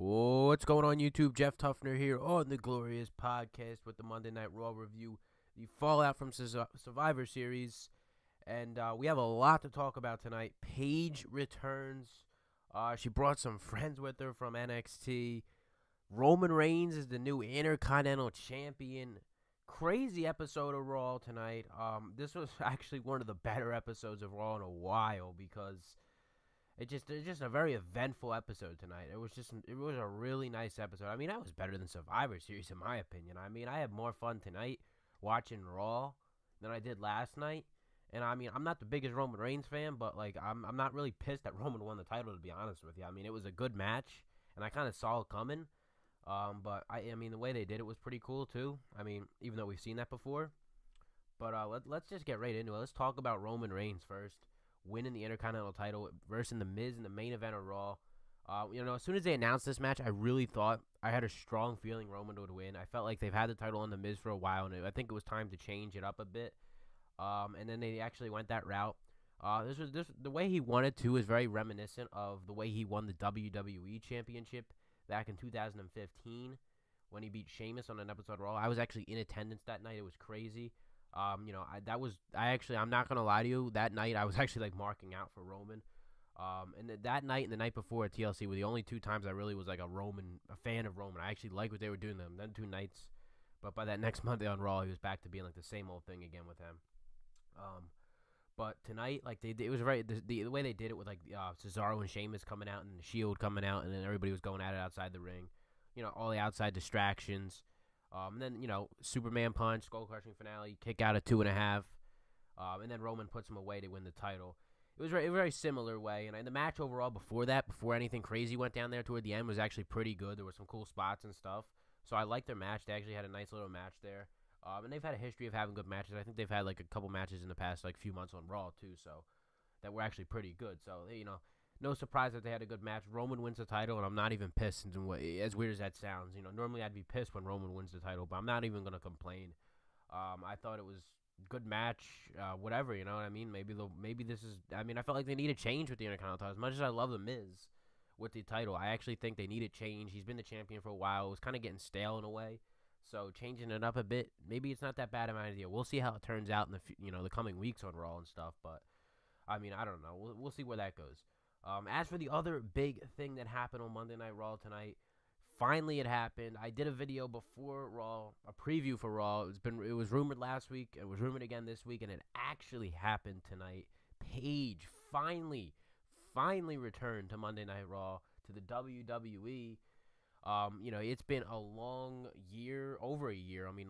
What's going on YouTube? Jeff Tuffner here on the Glorious Podcast with the Monday Night Raw review, the fallout from Survivor Series, and we have a lot to talk about tonight. Paige returns. She brought some friends with her from NXT. Roman Reigns is the new Intercontinental Champion. Crazy episode of Raw tonight. This was actually one of the better episodes of Raw in a while because it's just a very eventful episode tonight. It was a really nice episode. I mean, that was better than Survivor Series in my opinion. I mean, I had more fun tonight watching Raw than I did last night. And I mean, I'm not the biggest Roman Reigns fan, but like I'm not really pissed that Roman won the title, to be honest with you. I mean, it was a good match, and I kind of saw it coming. But I mean, the way they did it was pretty cool too. I mean, even though we've seen that before. But let's just get right into it. Let's talk about Roman Reigns first, winning the Intercontinental title versus The Miz in the main event of Raw. As soon as they announced this match, I really thought I had a strong feeling Roman would win. I felt like they've had the title on The Miz for a while, and I think it was time to change it up a bit. And then they actually went that route. The way he won it too is very reminiscent of the way he won the WWE Championship back in 2015 when he beat Sheamus on an episode of Raw. I was actually in attendance that night. It was crazy. I'm not gonna lie to you. That night I was actually like marking out for Roman. And that night and the night before at TLC were the only two times I really was like a fan of Roman. I actually liked what they were doing them 2 nights. But by that next Monday on Raw, he was back to being like the same old thing again with him. But tonight, like it was the way they did it with like Cesaro and Sheamus coming out and the Shield coming out, and then everybody was going at it outside the ring. All the outside distractions. And then, Superman punch, skull crushing finale, kick out at 2.5. And then Roman puts him away to win the title. It was a very similar way. And the match overall before anything crazy went down there toward the end, was actually pretty good. There were some cool spots and stuff. So I liked their match. They actually had a nice little match there. And they've had a history of having good matches. I think they've had like a couple matches in the past like few months on Raw too, so that were actually pretty good. So no surprise that they had a good match. Roman wins the title, and I'm not even pissed. As weird as that sounds, normally I'd be pissed when Roman wins the title, but I'm not even gonna complain. I thought it was a good match. Whatever, you know what I mean? Maybe this is. I mean, I felt like they need a change with the Intercontinental title. As much as I love the Miz with the title, I actually think they need a change. He's been the champion for a while. It was kind of getting stale in a way. So changing it up a bit, maybe it's not that bad of an idea. We'll see how it turns out in the coming weeks on Raw and stuff. But I mean, I don't know. We'll see where that goes. As for the other big thing that happened on Monday Night Raw tonight, finally it happened. I did a video before Raw, a preview for Raw. It was rumored last week. It was rumored again this week, and it actually happened tonight. Paige finally returned to Monday Night Raw, to the WWE. It's been a long year, over a year. I mean,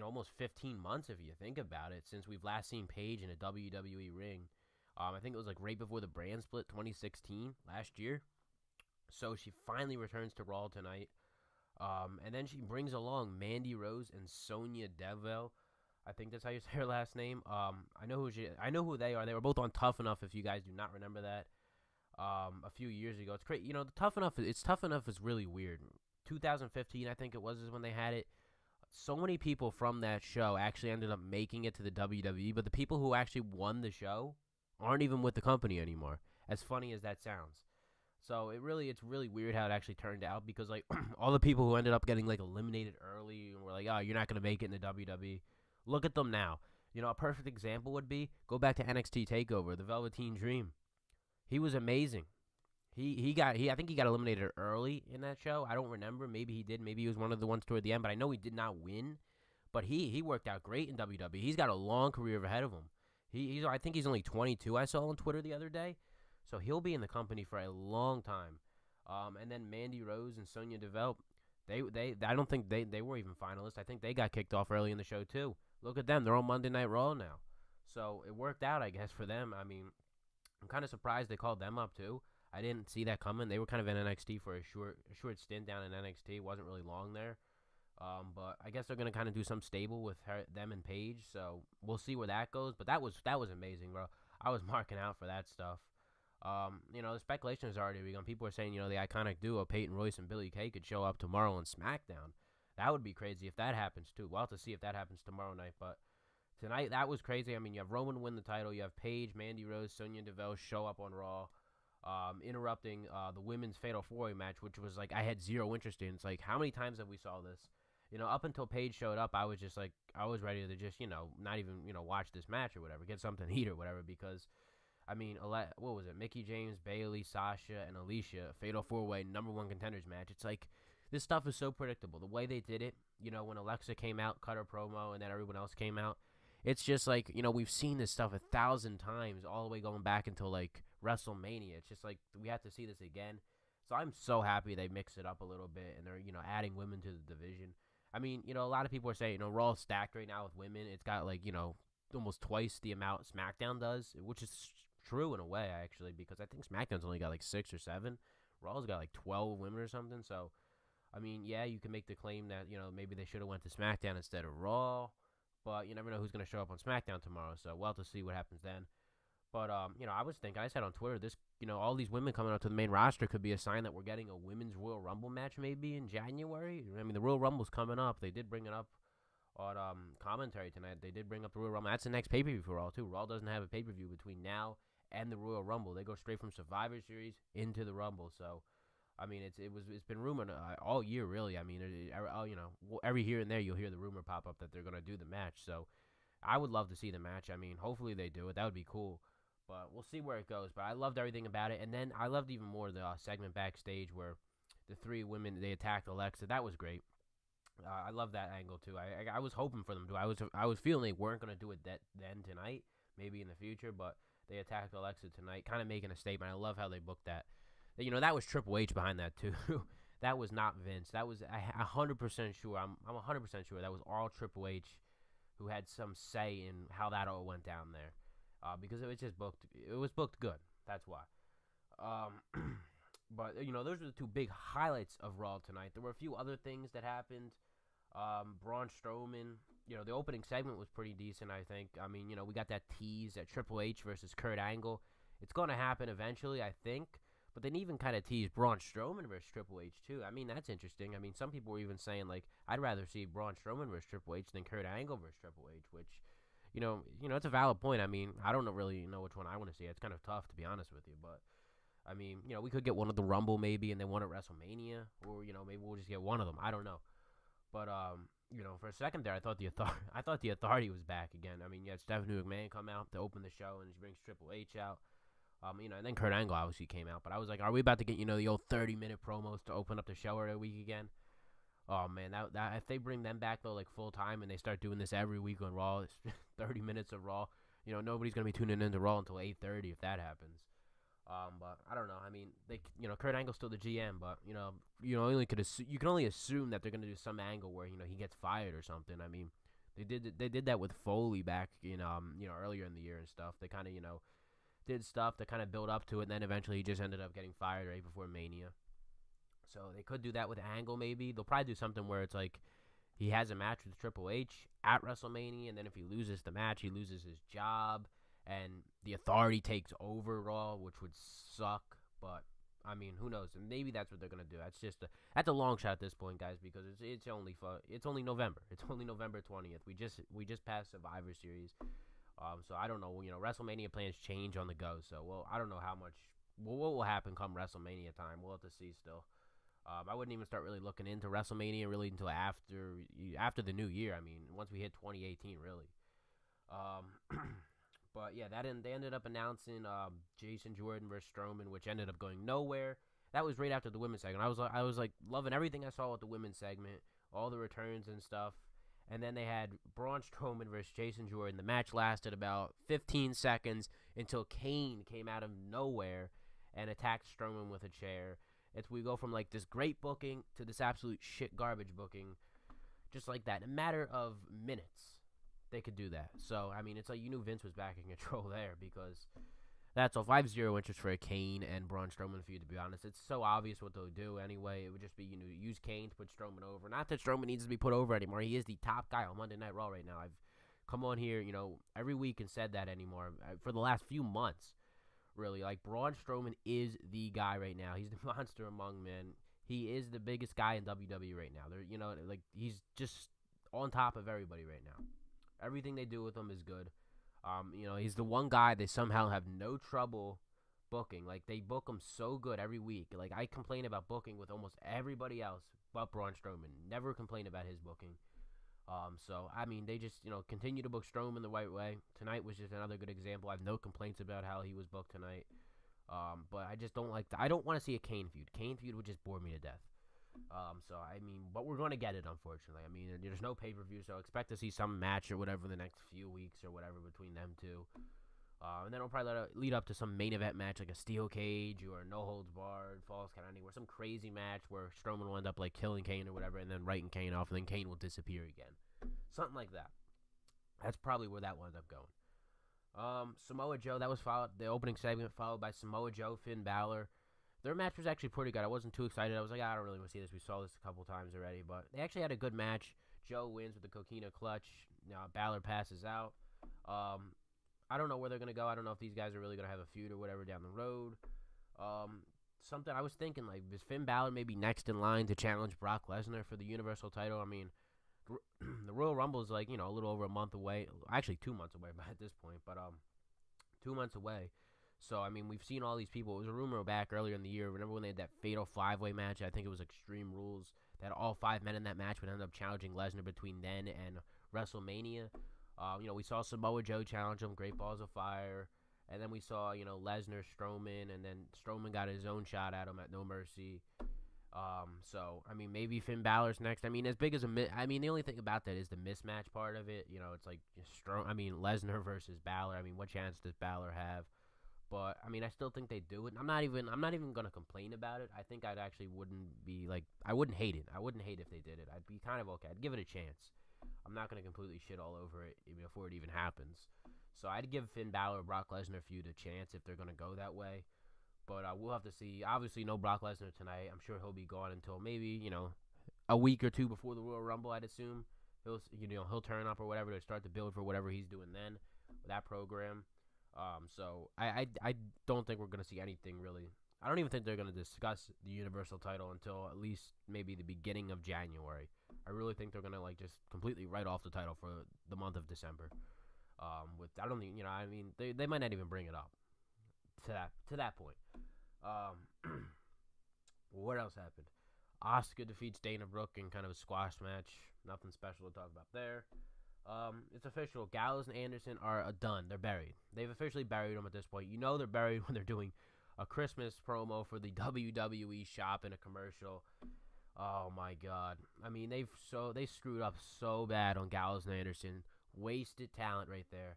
almost 15 months if you think about it, since we've last seen Paige in a WWE ring. I think it was like right before the brand split, 2016, last year. So she finally returns to Raw tonight. And then she brings along Mandy Rose and Sonya Deville. I think that's how you say her last name. I know who they are. They were both on Tough Enough, if you guys do not remember that. A few years ago. It's crazy. The Tough Enough. It's Tough Enough is really weird. 2015, I think it was, is when they had it. So many people from that show actually ended up making it to the WWE, but the people who actually won the show aren't even with the company anymore. As funny as that sounds. So it's really weird how it actually turned out, because like all the people who ended up getting like eliminated early and were like, oh, you're not gonna make it in the WWE. Look at them now. A perfect example would be, go back to NXT Takeover, the Velveteen Dream. He was amazing. I think he got eliminated early in that show. I don't remember. Maybe he did. Maybe he was one of the ones toward the end. But I know he did not win. But he worked out great in WWE. He's got a long career ahead of him. I think he's only 22. I saw on Twitter the other day. So he'll be in the company for a long time. And then Mandy Rose and Sonya Deville, I don't think they were even finalists. I think they got kicked off early in the show too. Look at them. They're on Monday Night Raw now. So it worked out, I guess, for them. I mean, I'm kind of surprised they called them up too. I didn't see that coming. They were kind of in NXT for a short stint down in NXT. It wasn't really long there. But I guess they're gonna kind of do some stable with them and Paige. So we'll see where that goes. But that was amazing, bro. I was marking out for that stuff. The speculation has already begun. People are saying, the iconic duo Peyton Royce and Billie Kay could show up tomorrow on SmackDown. That would be crazy if that happens too. We'll have to see if that happens tomorrow night. But tonight, that was crazy. I mean, you have Roman win the title. You have Paige, Mandy Rose, Sonya Deville show up on Raw. interrupting the women's Fatal 4-Way match, which was like I had zero interest in. It's like, how many times have we saw this? Up until Paige showed up, I was just like, I was ready to just, not even, watch this match or whatever, get something to eat or whatever, because, what was it? Mickey James, Bayley, Sasha, and Alicia, Fatal 4-Way, #1 contenders match. It's like, this stuff is so predictable. The way they did it, when Alexa came out, cut her promo, and then everyone else came out, it's just like, we've seen this stuff 1,000 times, all the way going back until, like, WrestleMania. It's just like, we have to see this again. So I'm so happy they mix it up a little bit, and they're, adding women to the division. A lot of people are saying, Raw's stacked right now with women. It's got, like, almost twice the amount SmackDown does, which is true in a way, actually, because I think SmackDown's only got, like, 6 or 7. Raw's got, like, 12 women or something. So, yeah, you can make the claim that, maybe they should have went to SmackDown instead of Raw. But you never know who's going to show up on SmackDown tomorrow. So we'll have to see what happens then. But, I was thinking, I said on Twitter, this, all these women coming up to the main roster could be a sign that we're getting a women's Royal Rumble match maybe in January. The Royal Rumble's coming up. They did bring it up on commentary tonight. They did bring up the Royal Rumble. That's the next pay-per-view for Raw, too. Raw doesn't have a pay-per-view between now and the Royal Rumble. They go straight from Survivor Series into the Rumble. So, it's been rumored all year, really. Every here and there you'll hear the rumor pop up that they're going to do the match. So, I would love to see the match. Hopefully they do it. That would be cool. But we'll see where it goes. But I loved everything about it. And then I loved even more the segment backstage where the 3 women, they attacked Alexa. That was great. I love that angle, too. I was hoping for them to. I was feeling they weren't going to do it then tonight, maybe in the future. But they attacked Alexa tonight, kind of making a statement. I love how they booked that. That was Triple H behind that, too. That was not Vince. That was 100% sure. I'm 100% sure that was all Triple H who had some say in how that all went down there. Because it was just booked. It was booked good. That's why. But those were the 2 big highlights of Raw tonight. There were a few other things that happened. Braun Strowman. The opening segment was pretty decent, I think. We got that tease at Triple H versus Kurt Angle. It's going to happen eventually, I think. But they even kind of teased Braun Strowman versus Triple H, too. That's interesting. Some people were even saying, like, I'd rather see Braun Strowman versus Triple H than Kurt Angle versus Triple H, which, it's a valid point. I don't really know which one I want to see. It's kind of tough, to be honest with you. But, we could get one at the Rumble, maybe, and then one at WrestleMania. Or, maybe we'll just get one of them. I don't know. But, for a second there, I thought the Authority was back again. You had Stephanie McMahon come out to open the show, and she brings Triple H out. And then Kurt Angle obviously came out. But I was like, are we about to get, the old 30-minute promos to open up the show every week again? Oh, man, that if they bring them back, though, like, full-time, and they start doing this every week on Raw, it's 30 minutes of Raw, nobody's going to be tuning into Raw until 8:30 if that happens. But I don't know. Kurt Angle's still the GM, but, you can only assume that they're going to do some angle where, he gets fired or something. They did that with Foley back, earlier in the year and stuff. They kind of, did stuff to kind of build up to it, and then eventually he just ended up getting fired right before Mania. So they could do that with Angle, maybe. They'll probably do something where it's like he has a match with Triple H at WrestleMania, and then if he loses the match, he loses his job, and the Authority takes over Raw, which would suck. But who knows? And maybe that's what they're gonna do. That's a long shot at this point, guys, because it's only November. It's only November 20th. We just passed Survivor Series. So I don't know. WrestleMania plans change on the go. So I don't know how much. What will happen come WrestleMania time? We'll have to see still. I wouldn't even start really looking into WrestleMania really until after the new year. Once we hit 2018, really. But yeah, they ended up announcing Jason Jordan versus Strowman, which ended up going nowhere. That was right after the women's segment. I was like loving everything I saw with the women's segment, all the returns and stuff. And then they had Braun Strowman versus Jason Jordan. The match lasted about 15 seconds until Kane came out of nowhere and attacked Strowman with a chair. We go from like this great booking to this absolute shit garbage booking, just like that. In a matter of minutes, they could do that. So, it's like you knew Vince was back in control there, because that's all. I have zero interest for a Kane and Braun Strowman feud, to be honest. It's so obvious what they'll do anyway. It would just be, use Kane to put Strowman over. Not that Strowman needs to be put over anymore. He is the top guy on Monday Night Raw right now. I've come on here, every week and said that anymore for the last few months, really. Like, Braun Strowman is the guy right now. He's the monster among men. He is the biggest guy in WWE right now. He's just on top of everybody right now. Everything they do with him is good. He's the one guy they somehow have no trouble booking. Like, they book them so good every week. Like, I complain about booking with almost everybody else but Braun Strowman. Never complain about his booking. So, I mean, they just, continue to book Strowman the right way. Tonight was just another good example. I have no complaints about how he was booked tonight. But I just don't like I don't want to see a Kane feud. Kane feud would just bore me to death. So, I mean, but we're going to get it, unfortunately. I mean, there's no pay-per-view, so expect to see some match or whatever the next few weeks or whatever between them two. And then it'll probably lead up to some main event match, like a steel cage or no holds barred, falls count anywhere, some crazy match where Strowman will end up like killing Kane or whatever, and then writing Kane off, and then Kane will disappear again, something like that. That's probably where that will end up going. Samoa Joe, that was the opening segment, followed by Samoa Joe, Finn Balor. Their match was actually pretty good. I wasn't too excited. I was like, I don't really want to see this. We saw this a couple times already, but they actually had a good match. Joe wins with the Coquina clutch. Now Balor passes out. I don't know where they're going to go. I don't know if these guys are really going to have a feud or whatever down the road. Something I was thinking, like, is Finn Balor maybe next in line to challenge Brock Lesnar for the Universal title? I mean, the Royal Rumble is like, a little over a month away. Actually, 2 months away at this point, but 2 months away. So, I mean, we've seen all these people. It was a rumor back earlier in the year. Remember when they had that fatal 5-way match? I think it was Extreme Rules. That all 5 men in that match would end up challenging Lesnar between then and WrestleMania. We saw Samoa Joe challenge him, Great Balls of Fire. And then we saw, Lesnar, Strowman, and then Strowman got his own shot at him at No Mercy. So, I mean, maybe Finn Balor's next. I mean, as big as the only thing about that is the mismatch part of it. It's like Lesnar versus Balor. I mean, what chance does Balor have? But I mean, I still think they do it. I'm not even gonna complain about it. I think I wouldn't hate it. I wouldn't hate if they did it. I'd be kind of okay. I'd give it a chance. I'm not gonna completely shit all over it even before it even happens. So I'd give Finn Balor Brock Lesnar feud a chance if they're gonna go that way. But we'll have to see. Obviously, no Brock Lesnar tonight. I'm sure he'll be gone until maybe a week or two before the Royal Rumble. I'd assume he'll turn up or whatever to start the build for whatever he's doing then with that program. So I don't think we're going to see anything really. I don't even think they're going to discuss the Universal title until at least maybe the beginning of January. I really think they're going to just completely write off the title for the month of December. I don't think, they might not even bring it up to that point. What else happened? Asuka defeats Dana Brooke in kind of a squash match. Nothing special to talk about there. It's official. Gallows and Anderson are done. They're buried. They've officially buried them at this point. They're buried when they're doing a Christmas promo for the WWE shop in a commercial. Oh my God. I mean, they screwed up so bad on Gallows and Anderson. Wasted talent right there.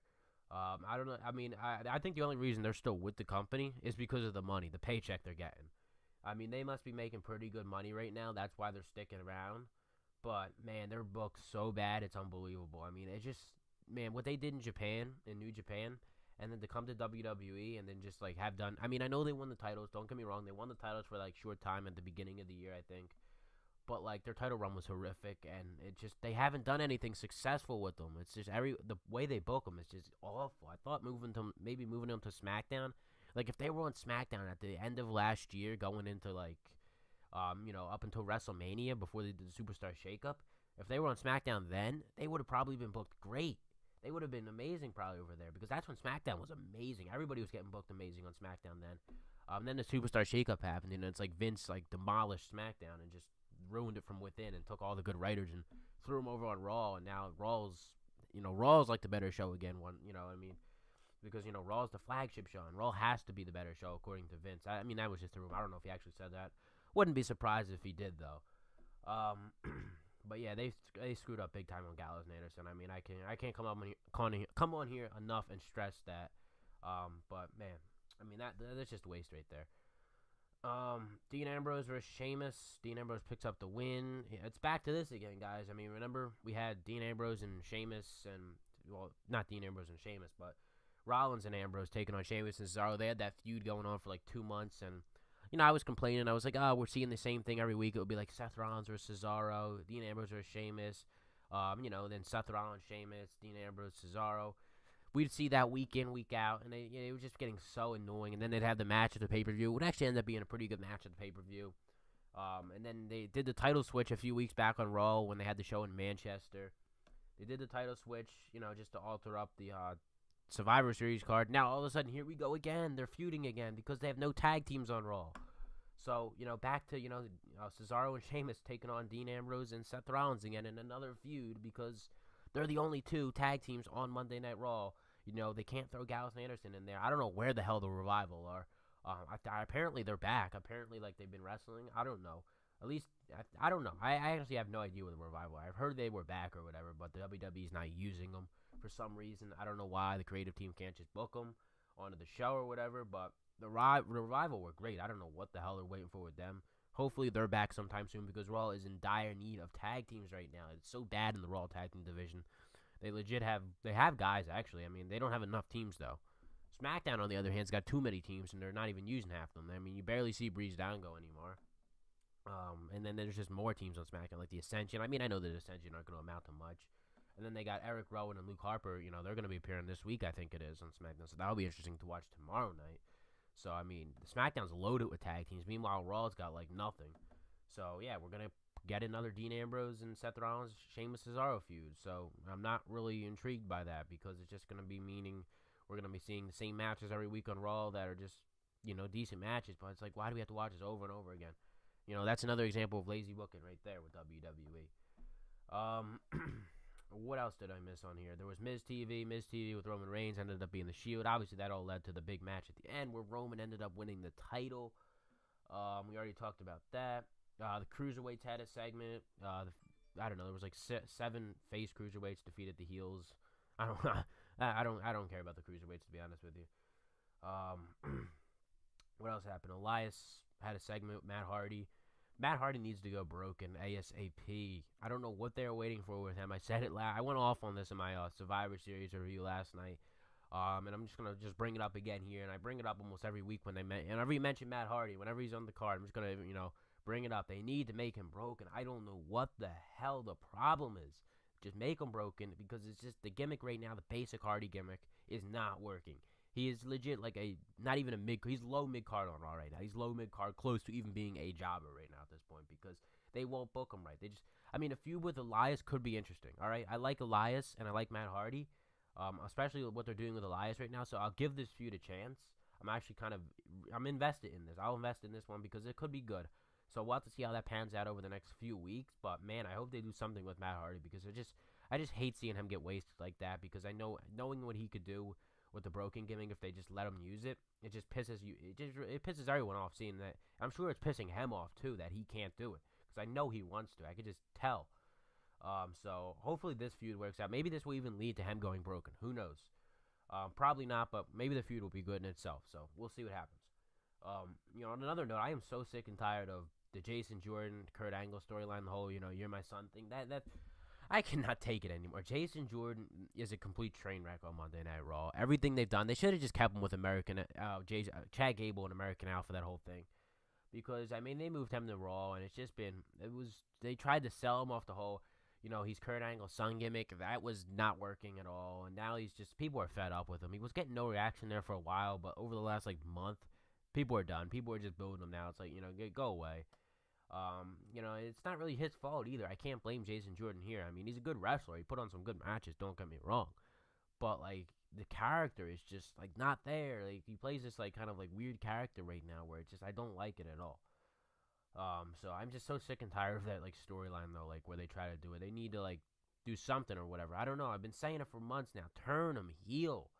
I don't know. I mean, I think the only reason they're still with the company is because of the money, the paycheck they're getting. I mean, they must be making pretty good money right now. That's why they're sticking around. But, man, they're booked so bad, it's unbelievable. I mean, it's just, man, what they did in Japan, in New Japan, and then to come to WWE and then just, have done, I mean, I know they won the titles, don't get me wrong, they won the titles for, short time at the beginning of the year, I think. But, their title run was horrific, and it just, they haven't done anything successful with them. It's just, the way they book them is just awful. I thought moving them to SmackDown, if they were on SmackDown at the end of last year, going into, up until WrestleMania before they did the Superstar Shakeup, if they were on SmackDown then, they would have probably been booked great. They would have been amazing probably over there because that's when SmackDown was amazing. Everybody was getting booked amazing on SmackDown then. Then the Superstar Shakeup happened, and it's like Vince demolished SmackDown and just ruined it from within and took all the good writers and threw them over on Raw, and now Raw's the better show again. Because Raw's the flagship show, and Raw has to be the better show according to Vince. I mean, that was just a rumor. I don't know if he actually said that. Wouldn't be surprised if he did, though. But yeah, they screwed up big time on Gallows and Anderson. I mean, I can't come on here enough and stress that. But man, I mean that's just a waste right there. Dean Ambrose versus Sheamus. Dean Ambrose picks up the win. It's back to this again, guys. I mean, remember we had Dean Ambrose and Sheamus, not Dean Ambrose and Sheamus, but Rollins and Ambrose taking on Sheamus and Cesaro. They had that feud going on for 2 months, and I was complaining. I was like, we're seeing the same thing every week. It would be Seth Rollins versus Cesaro, Dean Ambrose versus Sheamus, then Seth Rollins, Sheamus, Dean Ambrose, Cesaro. We'd see that week in, week out, and it was just getting so annoying. And then they'd have the match at the pay-per-view. It would actually end up being a pretty good match at the pay-per-view. And then they did the title switch a few weeks back on Raw when they had the show in Manchester. They did the title switch, just to alter up the Survivor Series card. Now all of a sudden, here we go again. They're feuding again because they have no tag teams on Raw. So back to Cesaro and Sheamus taking on Dean Ambrose and Seth Rollins again in another feud because they're the only two tag teams on Monday Night Raw. They can't throw Gallows and Anderson in there. I don't know where the hell the Revival are. Apparently they're back. Apparently, like, they've been wrestling. I don't know. At least, I don't know. I actually have no idea where the Revival are. I've heard they were back or whatever, but the WWE's not using them for some reason. I don't know why. The creative team can't just book them onto the show or whatever, but the Revival were great. I don't know what the hell they're waiting for with them. Hopefully they're back sometime soon because Raw is in dire need of tag teams right now. It's so bad in the Raw tag team division. They legit have guys, actually. I mean, they don't have enough teams, though. SmackDown, on the other hand, has got too many teams, and they're not even using half of them. I mean, you barely see Breeze Down go anymore. And then there's just more teams on SmackDown, like the Ascension. I mean, I know the Ascension aren't going to amount to much. And then they got Eric Rowan and Luke Harper. They're going to be appearing this week, I think it is, on SmackDown. So that'll be interesting to watch tomorrow night. So, I mean, the SmackDown's loaded with tag teams. Meanwhile, Raw's got, like, nothing. So, yeah, we're going to get another Dean Ambrose and Seth Rollins, Sheamus Cesaro feud. So, I'm not really intrigued by that because it's just going to be meaning we're going to be seeing the same matches every week on Raw that are just, decent matches. But it's like, why do we have to watch this over and over again? That's another example of lazy booking right there with WWE. What else did I miss on here? There was Miz TV with Roman Reigns ended up being the Shield. Obviously, that all led to the big match at the end where Roman ended up winning the title. We already talked about that. The Cruiserweights had a segment. I don't know. There was like 7 face Cruiserweights defeated the heels. I don't care about the Cruiserweights, to be honest with you. What else happened? Elias had a segment with Matt Hardy. Matt Hardy needs to go broken ASAP. I don't know what they're waiting for with him. I said it I went off on this in my Survivor Series review last night. And I'm just going to bring it up again here. And I bring it up almost every week whenever you mention Matt Hardy, whenever he's on the card, I'm just going to, bring it up. They need to make him broken. I don't know what the hell the problem is. Just make him broken because it's just the gimmick right now, the basic Hardy gimmick, is not working. He is legit like not even a mid. He's low mid card on Raw right now. He's low mid card, close to even being a jobber right now at this point because they won't book him right. A feud with Elias could be interesting. All right, I like Elias and I like Matt Hardy, especially what they're doing with Elias right now. So I'll give this feud a chance. I'm invested in this. I'll invest in this one because it could be good. So we'll have to see how that pans out over the next few weeks. But man, I hope they do something with Matt Hardy because I just hate seeing him get wasted like that because knowing what he could do with the broken gimmick if they just let him use it, it just pisses you. It pisses everyone off seeing that. I'm sure it's pissing him off too that he can't do it because I know he wants to. I could just tell. So hopefully this feud works out. Maybe this will even lead to him going broken. Who knows? Probably not, but maybe the feud will be good in itself. So we'll see what happens. On another note, I am so sick and tired of the Jason Jordan, Kurt Angle storyline, the whole, you're my son thing. That I cannot take it anymore. Jason Jordan is a complete train wreck on Monday Night Raw. Everything they've done, they should have just kept him with Chad Gable and American Alpha, that whole thing. Because, they moved him to Raw, and it's just they tried to sell him off the whole, he's Kurt Angle's son gimmick. That was not working at all. And now people are fed up with him. He was getting no reaction there for a while, but over the last, month, people are done. People are just booing him now. It's like, go away. It's not really his fault either. I can't blame Jason Jordan here. He's a good wrestler. He put on some good matches, don't get me wrong. But, the character is just, not there. He plays this, kind of, weird character right now where it's just, I don't like it at all. So I'm just so sick and tired of that, storyline, though, where they try to do it. They need to, do something or whatever. I don't know. I've been saying it for months now. Turn him heel.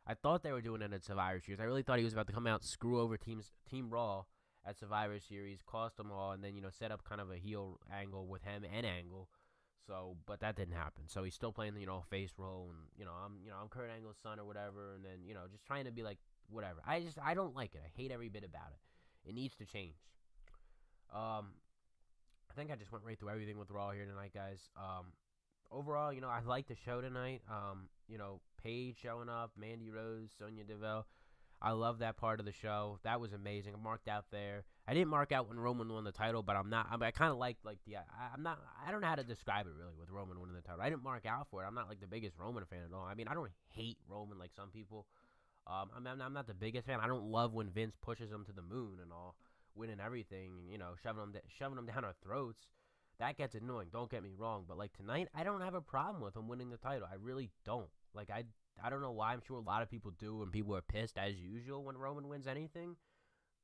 I thought they were doing it at Survivor Series. I really thought he was about to come out, screw over Team Raw at Survivor Series, cost them all, and then, set up kind of a heel angle with him and Angle. So, but that didn't happen. So he's still playing the, face role, and, I'm Kurt Angle's son or whatever, and then, just trying to be whatever. I don't like it. I hate every bit about it. It needs to change. I think I just went right through everything with Raw here tonight, guys. Overall, I liked the show tonight. Paige showing up, Mandy Rose, Sonya Deville. I love that part of the show. That was amazing. I marked out there. I didn't mark out when Roman won the title, but I kind of like I don't know how to describe it really with Roman winning the title. I didn't mark out for it. I'm not the biggest Roman fan at all. I don't hate Roman like some people. I'm not the biggest fan. I don't love when Vince pushes him to the moon and all, winning everything, shoving them down our throats. That gets annoying. Don't get me wrong, but tonight, I don't have a problem with him winning the title. I really don't. I don't know why. I'm sure a lot of people do, and people are pissed as usual when Roman wins anything.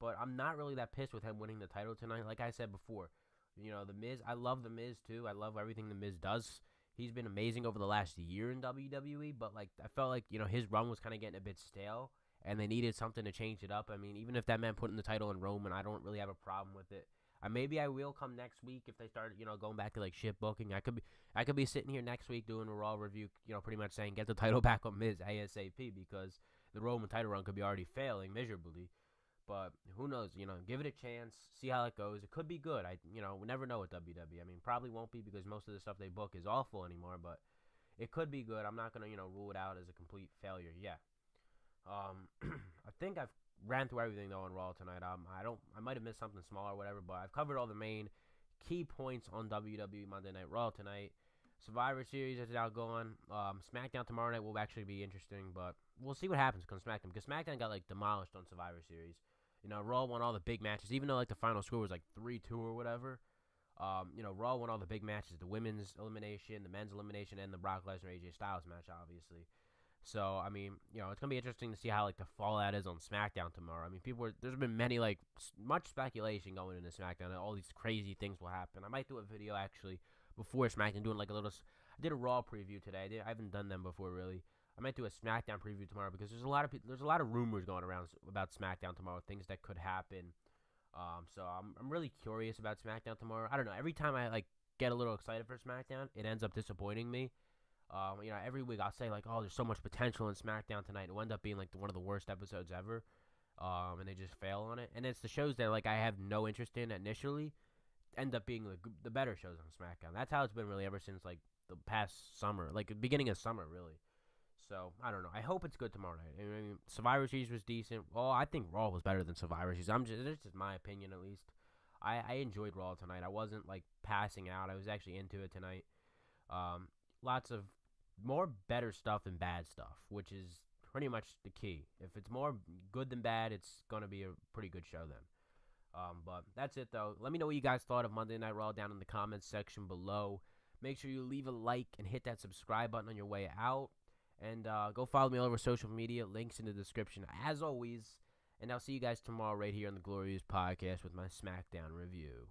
But I'm not really that pissed with him winning the title tonight. Like I said before, The Miz. I love The Miz too. I love everything The Miz does. He's been amazing over the last year in WWE. But like I felt like his run was kind of getting a bit stale, and they needed something to change it up. I mean, even if that meant putting the title in Roman, I don't really have a problem with it. Maybe I will come next week if they start, going back to like shit booking. I could be sitting here next week doing a Raw review, pretty much saying get the title back on Miz ASAP because the Roman title run could be already failing miserably. But who knows? Give it a chance, see how it goes. It could be good. We never know with WWE. I mean, probably won't be because most of the stuff they book is awful anymore. But it could be good. I'm not gonna, rule it out as a complete failure. Yeah. I think I've ran through everything though on Raw tonight. I might have missed something small or whatever, but I've covered all the main key points on WWE Monday Night Raw tonight. Survivor Series is now going. SmackDown tomorrow night will actually be interesting, but we'll see what happens on SmackDown because SmackDown got like demolished on Survivor Series. Raw won all the big matches, even though like the final score was like 3-2 or whatever. Raw won all the big matches: the women's elimination, the men's elimination, and the Brock Lesnar AJ Styles match, obviously. So I mean, it's gonna be interesting to see how like the fallout is on SmackDown tomorrow. I mean, there's been many much speculation going into SmackDown, and all these crazy things will happen. I might do a video actually before SmackDown, doing like a little. I did a Raw preview today. I haven't done them before really. I might do a SmackDown preview tomorrow because there's a lot of rumors going around about SmackDown tomorrow, things that could happen. So I'm really curious about SmackDown tomorrow. I don't know. Every time I get a little excited for SmackDown, it ends up disappointing me. Every week I'll say like, oh, there's so much potential in SmackDown tonight. It'll end up being like one of the worst episodes ever. And they just fail on it. And it's the shows that I have no interest in initially end up being the better shows on SmackDown. That's how it's been really ever since the past summer, the beginning of summer really. So I don't know. I hope it's good tomorrow night. I mean, Survivor Series was decent. Well, I think Raw was better than Survivor Series. This is my opinion at least. I enjoyed Raw tonight. I wasn't passing out. I was actually into it tonight. Lots of more better stuff than bad stuff, which is pretty much the key. If it's more good than bad, it's gonna be a pretty good show then. But that's it though. Let me know what you guys thought of Monday Night Raw down in the comments section below. Make sure you leave a like and hit that subscribe button on your way out. And go follow me all over social media. Links in the description as always. And I'll see you guys tomorrow right here on the Glorious Podcast with my SmackDown review.